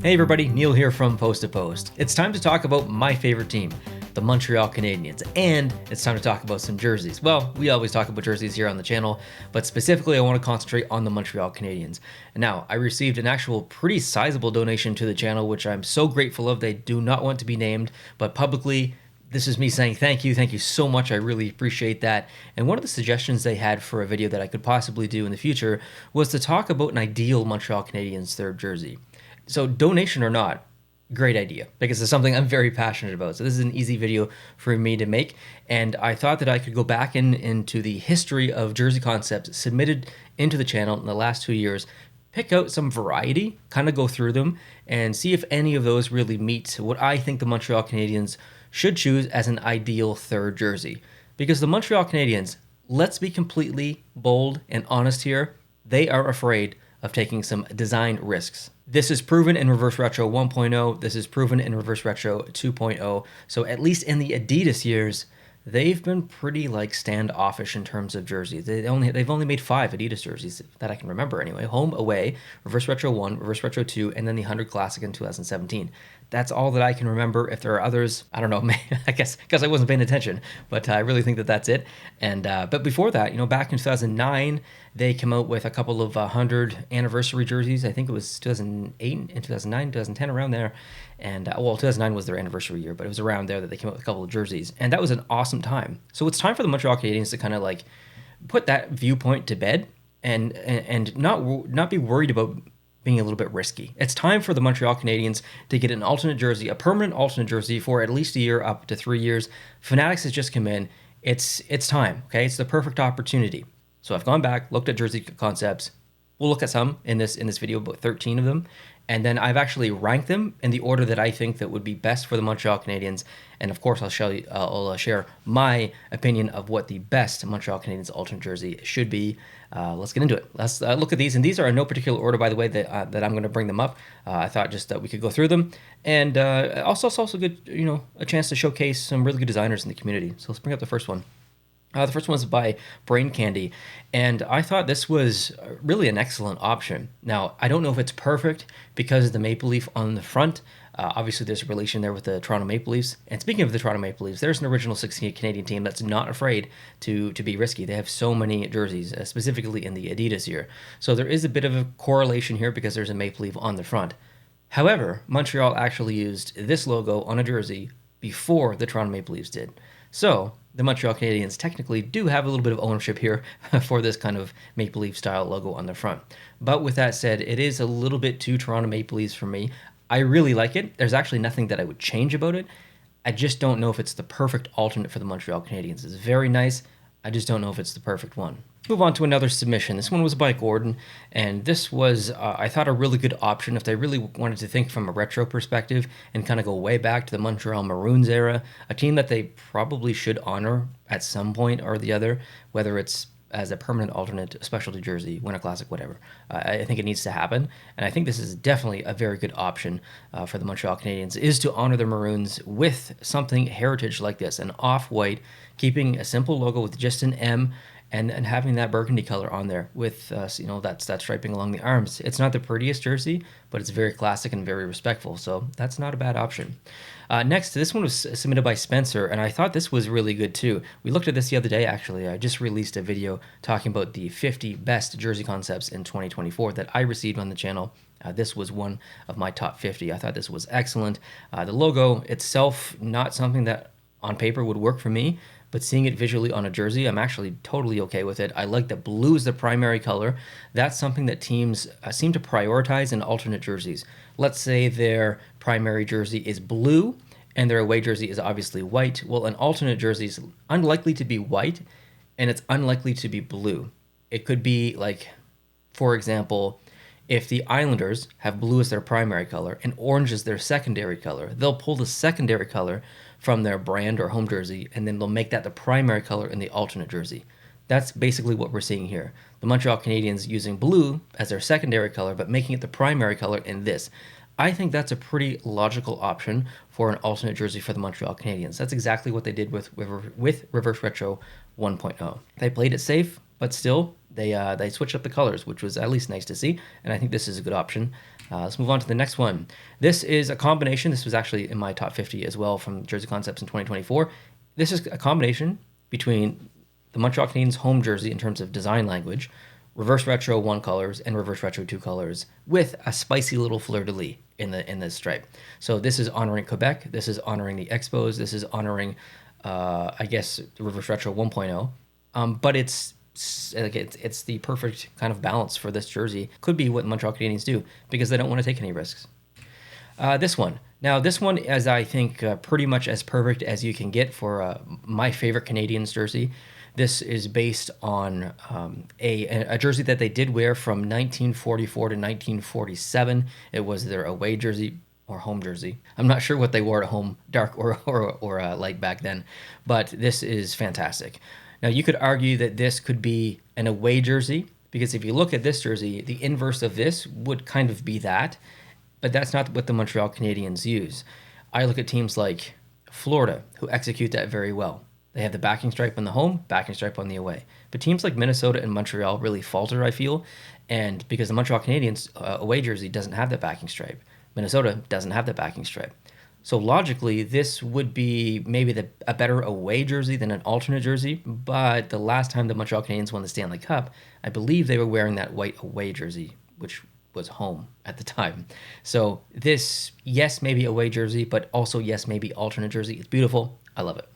Hey everybody, Neil here from Post to Post. It's time to talk about my favorite team, the Montreal Canadiens, and it's time to talk about some jerseys. Well, we always talk about jerseys here on the channel, but specifically I want to concentrate on the Montreal Canadiens. And now, I received an actual pretty sizable donation to the channel, which I'm so grateful of. They do not want to be named, but publicly, this is me saying thank you so much. I really appreciate that. And one of the suggestions they had for a video that I could possibly do in the future was to talk about an ideal Montreal Canadiens third jersey. So donation or not, great idea, because it's something I'm very passionate about. So this is an easy video for me to make, and I thought that I could go back into the history of jersey concepts submitted into the channel in the last 2 years, pick out some variety, kind of go through them, and see if any of those really meet what I think the Montreal Canadiens should choose as an ideal third jersey. Because the Montreal Canadiens, let's be completely bold and honest here, they are afraid of taking some design risks. This is proven in Reverse Retro 1.0. This is proven in Reverse Retro 2.0. So at least in the Adidas years, they've been pretty standoffish in terms of jerseys. They've only made 5 Adidas jerseys that I can remember anyway. Home, away, Reverse Retro 1, Reverse Retro 2, and then the 100 Classic in 2017. That's all that I can remember. If there are others, I don't know, I guess because I wasn't paying attention, but I really think that that's it. And but before that, back in 2009, they came out with a couple of 100 anniversary jerseys. I think it was 2008 and 2009, 2010, around there. And 2009 was their anniversary year, but it was around there that they came out with a couple of jerseys. And that was an awesome time. So it's time for the Montreal Canadiens to kind of put that viewpoint to bed and not be worried about being a little bit risky. It's time for the Montreal Canadiens to get an alternate jersey, a permanent alternate jersey for at least a year, up to 3 years. Fanatics has just come in. It's time, okay? It's the perfect opportunity. So I've gone back, looked at jersey concepts. We'll look at some in this video, about 13 of them. And then I've actually ranked them in the order that I think that would be best for the Montreal Canadiens. And of course, I'll share my opinion of what the best Montreal Canadiens alternate jersey should be. Let's get into it. Let's look at these. And these are in no particular order, by the way, that I'm going to bring them up. I thought just that we could go through them. And also, it's also good, a chance to showcase some really good designers in the community. So let's bring up the first one. The first one is by Brain Candy, and I thought this was really an excellent option. Now, I don't know if it's perfect because of the maple leaf on the front. Obviously, there's a relation there with the Toronto Maple Leafs. And speaking of the Toronto Maple Leafs, there's an original 16 Canadian team that's not afraid to be risky. They have so many jerseys, specifically in the Adidas year. So there is a bit of a correlation here because there's a maple leaf on the front. However, Montreal actually used this logo on a jersey before the Toronto Maple Leafs did. So the Montreal Canadiens technically do have a little bit of ownership here for this kind of Maple Leaf style logo on the front. But with that said, it is a little bit too Toronto Maple Leafs for me. I really like it. There's actually nothing that I would change about it. I just don't know if it's the perfect alternate for the Montreal Canadiens. It's very nice. I just don't know if it's the perfect one. Move on to another submission. This one was by Gordon, and this was, I thought, a really good option if they really wanted to think from a retro perspective and kind of go way back to the Montreal Maroons era, a team that they probably should honor at some point or the other, whether it's as a permanent alternate, a specialty jersey, Winter Classic, whatever. I think it needs to happen, and I think this is definitely a very good option for the Montreal Canadiens, is to honor the Maroons with something heritage like this, an off-white, keeping a simple logo with just an M, and having that burgundy color on there with that striping along the arms. It's not the prettiest jersey, but it's very classic and very respectful, so that's not a bad option. Next, this one was submitted by Spencer, and I thought this was really good too. We looked at this the other day, actually. I just released a video talking about the 50 best jersey concepts in 2024 that I received on the channel. This was one of my top 50. I thought this was excellent. The logo itself, not something that on paper would work for me, but seeing it visually on a jersey, I'm actually totally okay with it. I like that blue is the primary color. That's something that teams seem to prioritize in alternate jerseys. Let's say their primary jersey is blue and their away jersey is obviously white. Well, an alternate jersey is unlikely to be white and it's unlikely to be blue. It could be for example, if the Islanders have blue as their primary color and orange as their secondary color, they'll pull the secondary color from their brand or home jersey, and then they'll make that the primary color in the alternate jersey. That's basically what we're seeing here. The Montreal Canadiens using blue as their secondary color, but making it the primary color in this. I think that's a pretty logical option for an alternate jersey for the Montreal Canadiens. That's exactly what they did with Reverse Retro 1.0. They played it safe, but still, they switched up the colors, which was at least nice to see, and I think this is a good option. Let's move on to the next one. This is a combination. This was actually in my top 50 as well from Jersey Concepts in 2024. This is a combination between the Montreal Canadiens home jersey in terms of design language, reverse retro 1 colors and reverse retro 2 colors, with a spicy little fleur-de-lis in this stripe. So this is honoring Quebec. This is honoring the Expos. This is honoring, I guess, the reverse retro 1.0. But it's the perfect kind of balance for this jersey. Could be what Montreal Canadiens do because they don't want to take any risks. This one. Now, this one is, I think, pretty much as perfect as you can get for my favorite Canadiens jersey. This is based on a jersey that they did wear from 1944 to 1947. It was their away jersey or home jersey. I'm not sure what they wore at home, dark or light back then, but this is fantastic. Now, you could argue that this could be an away jersey because if you look at this jersey, the inverse of this would kind of be that, but that's not what the Montreal Canadiens use. I look at teams like Florida, who execute that very well. They have the backing stripe on the home, backing stripe on the away. But teams like Minnesota and Montreal really falter, I feel, and because the Montreal Canadiens away jersey doesn't have that backing stripe. Minnesota doesn't have that backing stripe. So logically, this would be maybe a better away jersey than an alternate jersey, but the last time the Montreal Canadiens won the Stanley Cup, I believe they were wearing that white away jersey, which was home at the time. So this, yes, maybe away jersey, but also, yes, maybe alternate jersey. It's beautiful. I love it.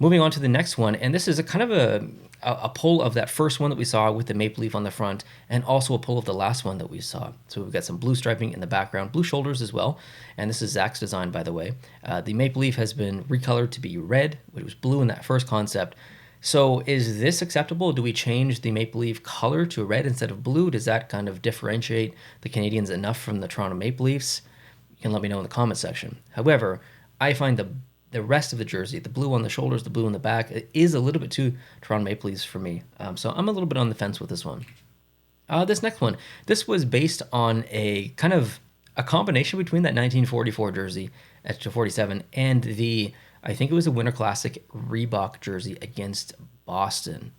Moving on to the next one, and this is a kind of a pull of that first one that we saw with the maple leaf on the front, and also a pull of the last one that we saw. So we've got some blue striping in the background, blue shoulders as well, and this is Zach's design, by the way. The maple leaf has been recolored to be red, which was blue in that first concept. So is this acceptable? Do we change the maple leaf color to red instead of blue? Does that kind of differentiate the Canadiens enough from the Toronto Maple Leafs? You can let me know in the comment section. However, I find the rest of the jersey, the blue on the shoulders, the blue in the back, it is a little bit too Toronto Maple Leafs for me. So I'm a little bit on the fence with this one. This next one, this was based on a kind of a combination between that 1944 jersey at 47 and I think it was a Winter Classic Reebok jersey against Boston,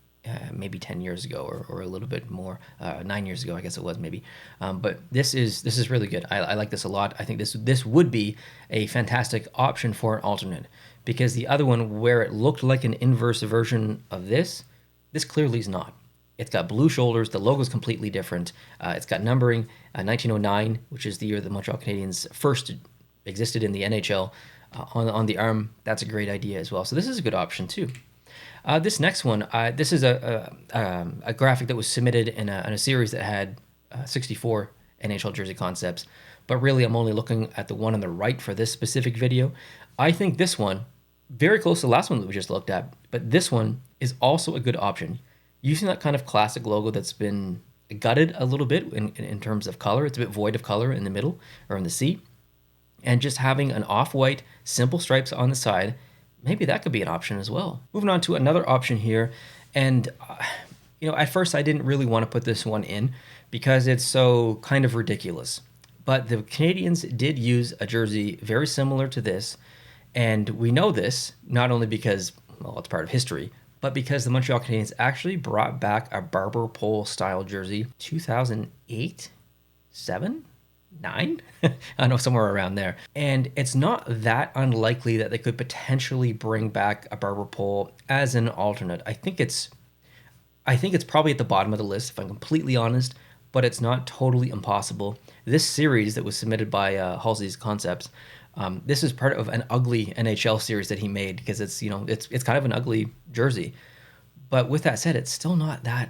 maybe 10 years ago or a little bit more, 9 years ago, I guess it was maybe. But this is really good. I like this a lot. I think this would be a fantastic option for an alternate because the other one where it looked like an inverse version of this clearly is not. It's got blue shoulders. The logo is completely different. It's got numbering, 1909, which is the year the Montreal Canadiens first existed in the NHL. On the arm, that's a great idea as well. So this is a good option too. This next one, this is a graphic that was submitted in a series that had 64 NHL jersey concepts, but really I'm only looking at the one on the right for this specific video. I think this one, very close to the last one that we just looked at, but this one is also a good option. Using that kind of classic logo that's been gutted a little bit in terms of color, it's a bit void of color in the middle or in the C, and just having an off-white, simple stripes on the side, maybe that could be an option as well. Moving on to another option here, and at first I didn't really want to put this one in because it's so kind of ridiculous. But the Canadiens did use a jersey very similar to this, and we know this not only because, well, it's part of history, but because the Montreal Canadiens actually brought back a barber pole style jersey 2008, 7? 9? I know, somewhere around there. And it's not that unlikely that they could potentially bring back a barber pole as an alternate. I think it's probably at the bottom of the list, if I'm completely honest, but it's not totally impossible. This series that was submitted by Halsey's Concepts, this is part of an ugly NHL series that he made because it's kind of an ugly jersey. But with that said, it's still not that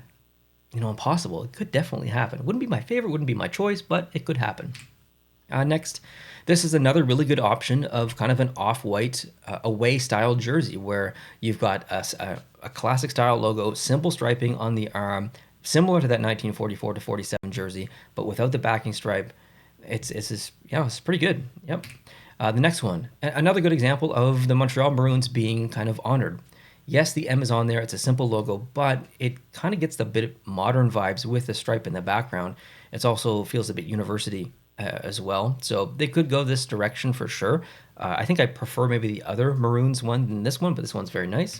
impossible. It could definitely happen. Wouldn't be my favorite, wouldn't be my choice, but it could happen. Next, this is another really good option of kind of an off-white away style jersey where you've got a classic style logo, simple striping on the arm, similar to that 1944 to 47 jersey, but without the backing stripe. It's pretty good. Yep. The next one, another good example of the Montreal Maroons being kind of honored. Yes, the M is on there. It's a simple logo, but it kind of gets the bit modern vibes with the stripe in the background. It also feels a bit university as well. So they could go this direction for sure. I think I prefer maybe the other Maroons one than this one, but this one's very nice.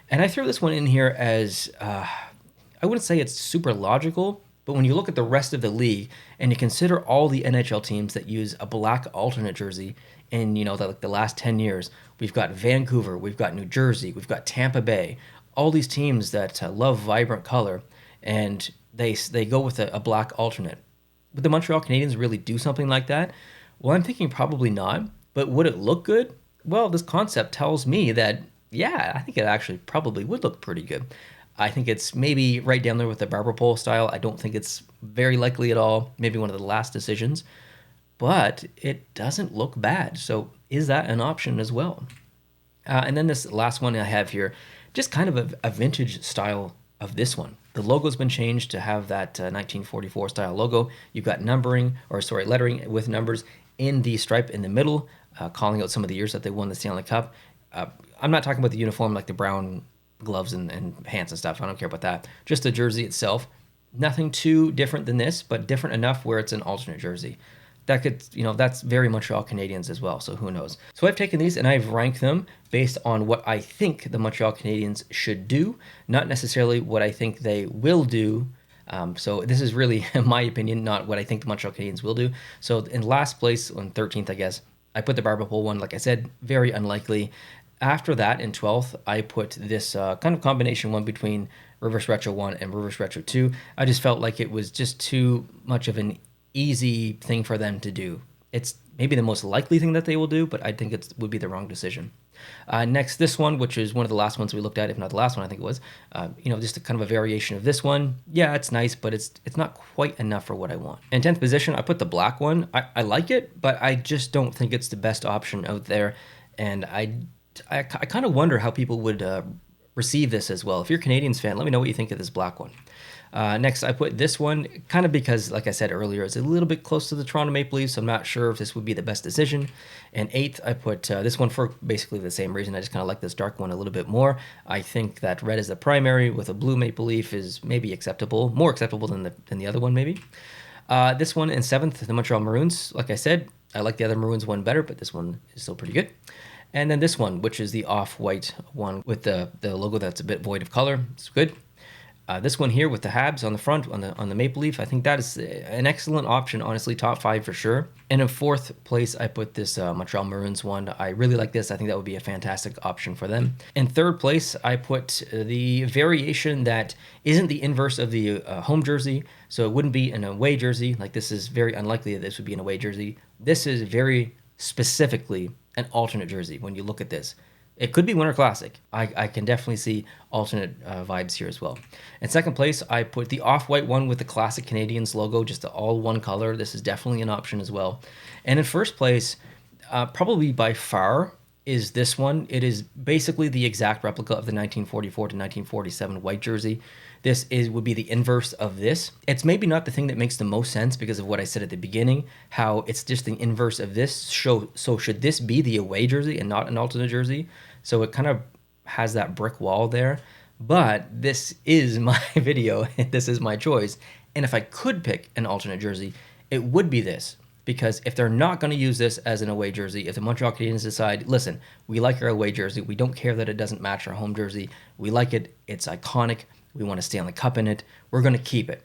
And I throw this one in here as, I wouldn't say it's super logical, But when you look at the rest of the league and you consider all the NHL teams that use a black alternate jersey in, the last 10 years, we've got Vancouver, we've got New Jersey, we've got Tampa Bay, all these teams that love vibrant color, and they go with a black alternate. Would the Montreal Canadiens really do something like that? Well, I'm thinking probably not, but would it look good? Well, this concept tells me that, yeah, I think it actually probably would look pretty good. I think it's maybe right down there with the barber pole style. I don't think it's very likely at all, maybe one of the last decisions, but it doesn't look bad. So is that an option as well? And then this last one I have here, just kind of a vintage style of this one. The logo's been changed to have that 1944 style logo. You've got lettering with numbers in the stripe in the middle, calling out some of the years that they won the Stanley Cup. I'm not talking about the uniform, like the brown gloves and pants and stuff. I don't care about that. Just the jersey itself. Nothing too different than this, but different enough where it's an alternate jersey. That could, that's very Montreal Canadiens as well, so who knows. So I've taken these and I've ranked them based on what I think the Montreal Canadiens should do, not necessarily what I think they will do. So this is really my opinion, not what I think the Montreal Canadiens will do. So in last place, on 13th, I guess, I put the barber pole one. Like I said, very unlikely. After that, in 12th, I put this kind of combination one between Reverse Retro 1 and Reverse Retro 2. I just felt like it was just too much of an easy thing for them to do. It's maybe the most likely thing that they will do, but I think it would be the wrong decision. Next, this one, which is one of the last ones we looked at, if not the last one, I think it was, just a kind of a variation of this one. Yeah, it's nice, but it's not quite enough for what I want. In 10th position, I put the black one. I like it, but I just don't think it's the best option out there. And I kind of wonder how people would receive this as well. If you're a Canadiens fan, let me know what you think of this black one. Next, I put this one kind of because, like I said earlier, it's a little bit close to the Toronto Maple Leafs. So I'm not sure if this would be the best decision. And 8th, I put this one for basically the same reason. I just kind of like this dark one a little bit more. I think that red is the primary with a blue Maple Leaf is maybe acceptable, more acceptable than the other one maybe. This one in 7th, the Montreal Maroons. Like I said, I like the other Maroons one better, but this one is still pretty good. And then this one, which is the off-white one with the logo that's a bit void of color. It's good. This one here with the Habs on the front, on the Maple Leaf, I think that is an excellent option, honestly, top 5 for sure. And in 4th place, I put this Montreal Maroons one. I really like this. I think that would be a fantastic option for them. In 3rd place, I put the variation that isn't the inverse of the home jersey, so it wouldn't be an away jersey. Like, this is very unlikely that this would be an away jersey. This is very specifically an alternate jersey when you look at this. It could be Winter Classic. I can definitely see alternate vibes here as well. In 2nd place, I put the off-white one with the classic Canadiens logo, just the all one color. This is definitely an option as well. And in 1st place, probably by far, is this one. It is basically the exact replica of the 1944 to 1947 white jersey. This would be the inverse of this. It's maybe not the thing that makes the most sense because of what I said at the beginning, how it's just the inverse of this. So should this be the away jersey and not an alternate jersey? So it kind of has that brick wall there. But this is my video. This is my choice. And if I could pick an alternate jersey, it would be this. Because if they're not going to use this as an away jersey, if the Montreal Canadiens decide, listen, we like our away jersey, we don't care that it doesn't match our home jersey, we like it, it's iconic, we want to stay on the cup in it, we're going to keep it.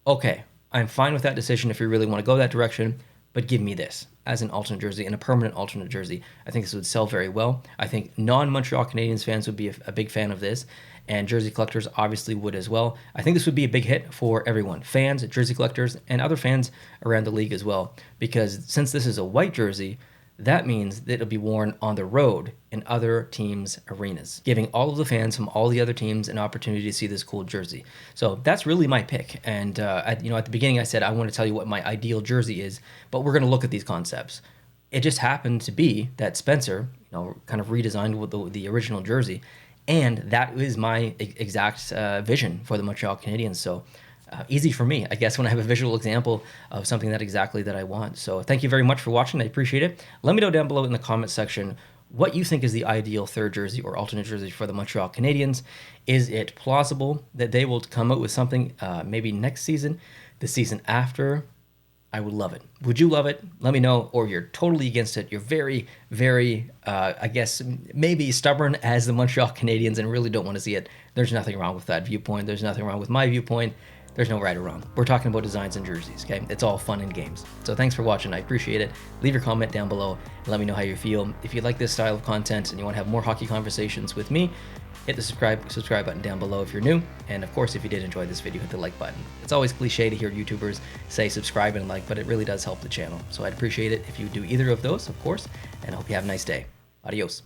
Okay, I'm fine with that decision if you really want to go that direction, but give me this as an alternate jersey and a permanent alternate jersey. I think this would sell very well. I think non-Montreal Canadiens fans would be a big fan of this, and jersey collectors obviously would as well. I think this would be a big hit for everyone, fans, jersey collectors, and other fans around the league as well, because since this is a white jersey, that means that it'll be worn on the road in other teams' arenas, giving all of the fans from all the other teams an opportunity to see this cool jersey. So that's really my pick. And at the beginning, I said I want to tell you what my ideal jersey is, but we're going to look at these concepts. It just happened to be that Spencer, kind of redesigned with the original jersey, and that is my exact vision for the Montreal Canadiens. So easy for me, I guess, when I have a visual example of something that I want. So thank you very much for watching. I appreciate it. Let me know down below in the comment section what you think is the ideal third jersey or alternate jersey for the Montreal Canadiens. Is it plausible that they will come out with something maybe next season, the season after? I would love it. Would you love it? Let me know. Or you're totally against it. You're very, very, I guess, maybe stubborn as the Montreal Canadiens and really don't want to see it. There's nothing wrong with that viewpoint. There's nothing wrong with my viewpoint. there's no right or wrong. We're talking about designs and jerseys, okay? It's all fun and games. So thanks for watching. I appreciate it. Leave your comment down below and let me know how you feel. If you like this style of content and you want to have more hockey conversations with me, hit the subscribe button down below if you're new. And of course, if you did enjoy this video, hit the like button. It's always cliche to hear YouTubers say subscribe and like, but it really does help the channel. So I'd appreciate it if you do either of those, of course, and I hope you have a nice day. Adios.